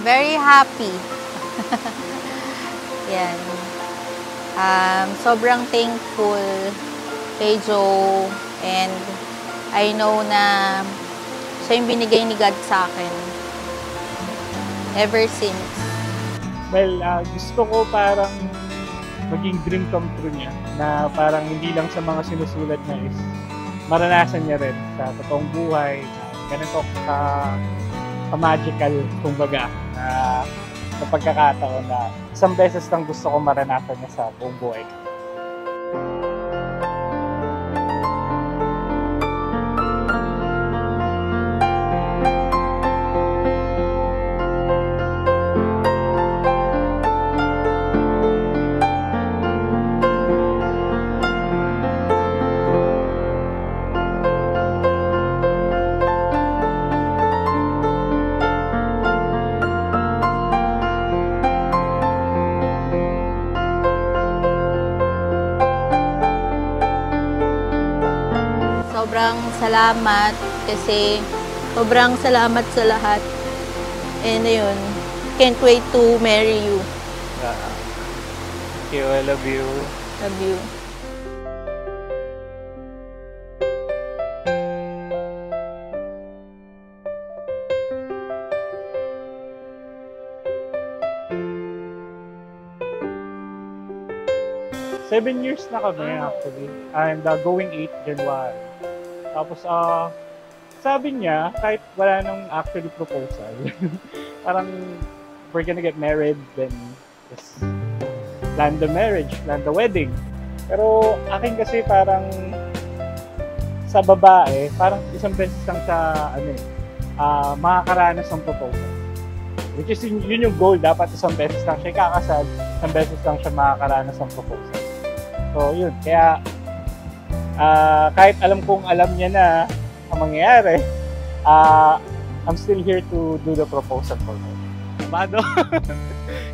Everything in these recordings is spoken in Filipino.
Very happy. Yan. Sobrang thankful kay Joe, and I know na siya yung binigay ni God sa akin ever since. Well, gusto ko parang maging dream come true niya na parang hindi lang sa mga sinusulat niya is maranasan niya rin sa totoong buhay na ganito ka-magical, kumbaga, na sa pagkakataon na isang beses lang gusto ko maranasan niya sa buong buhay. Sobrang salamat kasi sobrang salamat sa lahat. And ayun, can't wait to marry you. Thank you, I love you. Love you. Seven years na kami actually, and going 8 January. Tapos sabi niya, kahit wala nang actually proposal, parang we're gonna get married, then just plan the marriage, plan the wedding. Pero akin kasi parang sa babae, parang isang beses lang siya makakaranas ng proposal. Which is yun yung goal, dapat isang beses lang siya kakasal, isang beses lang siya makakaranas ng proposal. So yun, kaya kahit alam niya na ang mangyayari, I'm still here to do the proposal for her. Kabado.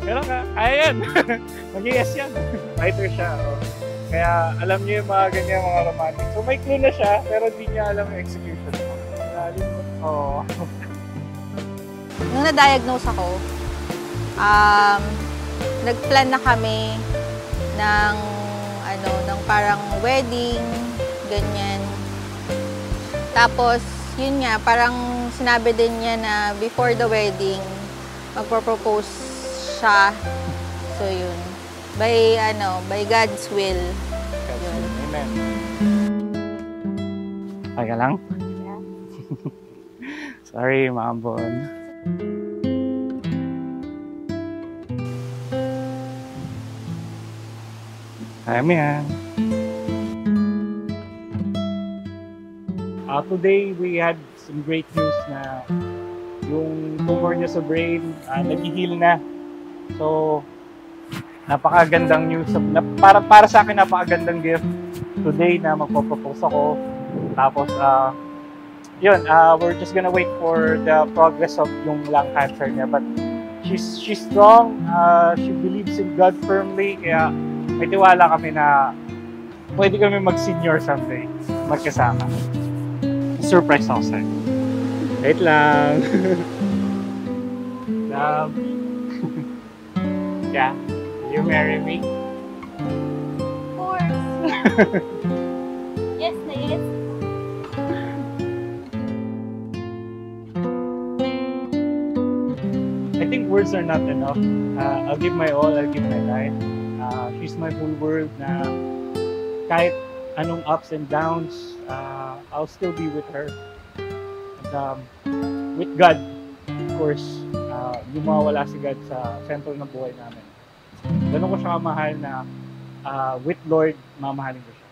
Pero kaya yan. Mag-yes yan. Fighter siya. Kaya alam niya yung mga ganyan, mga romantic. So may clue na siya, pero hindi niya alam yung execution mo. Nung na-diagnose ako, nagplan na kami ng parang wedding, ganyan. Tapos, yun nga, parang sinabi din niya na before the wedding, magpropose siya. So, yun. By God's will. Yun. Amen. Okay ka lang? Yeah. Sorry, Mambon. Kaya mo yan. Today, we had some great news na yung tumor niya sa brain, nag-heal na. So, napakagandang news. Para sa akin, napakagandang gift today na magpo-propose ako. Tapos, yun, we're just gonna wait for the progress of yung lung cancer niya. But she's strong. She believes in God firmly. Kaya may tiwala kami na pwede kami mag-senior someday. Magkasama. Surprise ako sa'yo. Wait lang. Love. Yeah. Will you marry me? Of course. Yes na yes. I think words are not enough. I'll give my all, I'll give my life. She's my whole world na kahit anong ups and downs, I'll still be with her. And with God, of course, hindi mawawala si God sa sentro ng buhay namin. Ganun ko siya kamahal na with Lord, mamahalin ko siya.